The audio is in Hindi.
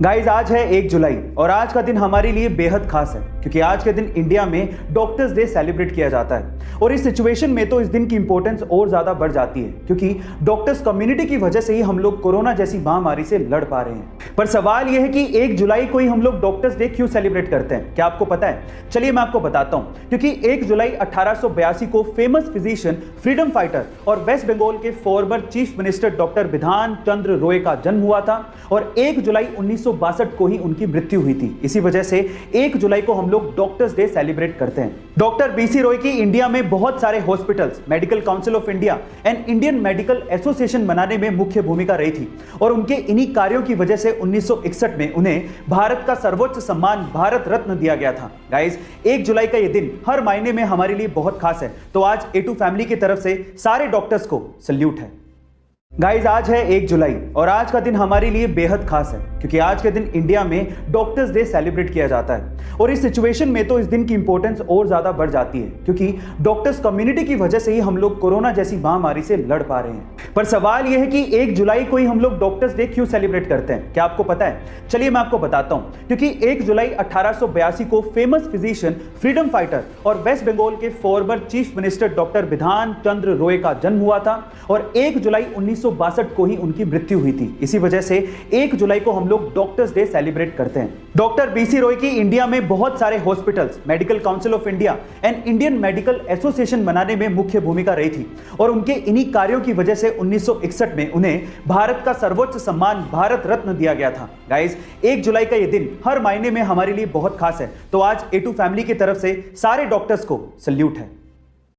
गाइज आज है 1 जुलाई और आज का दिन हमारे लिए बेहद खास है क्योंकि आज के दिन इंडिया में डॉक्टर्स डे सेलिब्रेट किया जाता है। और इस सिचुएशन में तो इस दिन की इंपॉर्टेंस और ज्यादा बढ़ जाती है क्योंकि डॉक्टर्स कम्युनिटी की वजह से ही हम लोग कोरोना जैसी महामारी से लड़ पा रहे हैं। पर सवाल यह है कि 1 जुलाई को ही हम लोग डॉक्टर्स डे क्यों सेलिब्रेट करते हैं, क्या आपको पता है? चलिए मैं आपको बताता हूं। क्योंकि 1 जुलाई 1882 को फेमस फिजिशियन, फ्रीडम फाइटर और वेस्ट बंगाल के फॉर्मर चीफ मिनिस्टर डॉक्टर बिधान चंद्र रॉय का जन्म हुआ था और 1 जुलाई 1962 को ही उनकी मृत्यु हुई थी। इसी वजह से 1 जुलाई को हम लोग डॉक्टर्स डे सेलिब्रेट करते हैं। डॉक्टर बीसी रॉय की इंडिया में बहुत सारे hospitals, medical council of India and Indian medical association बनाने में मुख्य भूमिका रही थी और उनके इन्हीं कार्यों की वजह से 1961 में उन्हें भारत का सर्वोच्च सम्मान भारत रत्न दिया गया था। गाइस, 1 जुलाई का यह दिन हर मायने में हमारे लिए बहुत खास है, तो आज A2 फैमिली की तरफ से सारे डॉक्टर्स को सल्यूट है। गाइज आज है 1 जुलाई और आज का दिन हमारे लिए बेहद खास है क्योंकि आज के दिन इंडिया में डॉक्टर्स डे सेलिब्रेट किया जाता है। और इस सिचुएशन में तो इस दिन की इंपॉर्टेंस और ज्यादा बढ़ जाती है क्योंकि डॉक्टर्स कम्युनिटी की वजह से ही हम लोग कोरोना जैसी महामारी से लड़ पा रहे हैं। पर सवाल यह है कि 1 जुलाई को ही हम लोग डॉक्टर्स डे क्यों सेलिब्रेट करते हैं, क्या आपको पता है? चलिए मैं आपको बताता हूं। क्योंकि 1 जुलाई 1882 को फेमस फिजिशियन, फ्रीडम फाइटर और वेस्ट बंगाल के फॉर्मर चीफ मिनिस्टर डॉक्टर बिधान चंद्र रॉय का जन्म हुआ था और 1 जुलाई 1962 को ही उनकी मृत्यु हुई थी। इसी वजह से 1 जुलाई को हम लोग डॉक्टर्स डे सेलिब्रेट करते हैं। डॉक्टर बीसी रॉय की इंडिया में बहुत सारे hospitals, medical council of India and Indian medical association बनाने में मुख्य भूमिका रही थी और उनके इन्हीं कार्यों की वजह से 1961 में उन्हें भारत का सर्वोच्च सम्मान भारत रत्न दिया गया था। गाइस, 1 जुलाई का यह दिन हर मायने में हमारे लिए बहुत खास है, तो आज A2 फैमिली की तरफ से सारे डॉक्टर्स को सल्यूट है।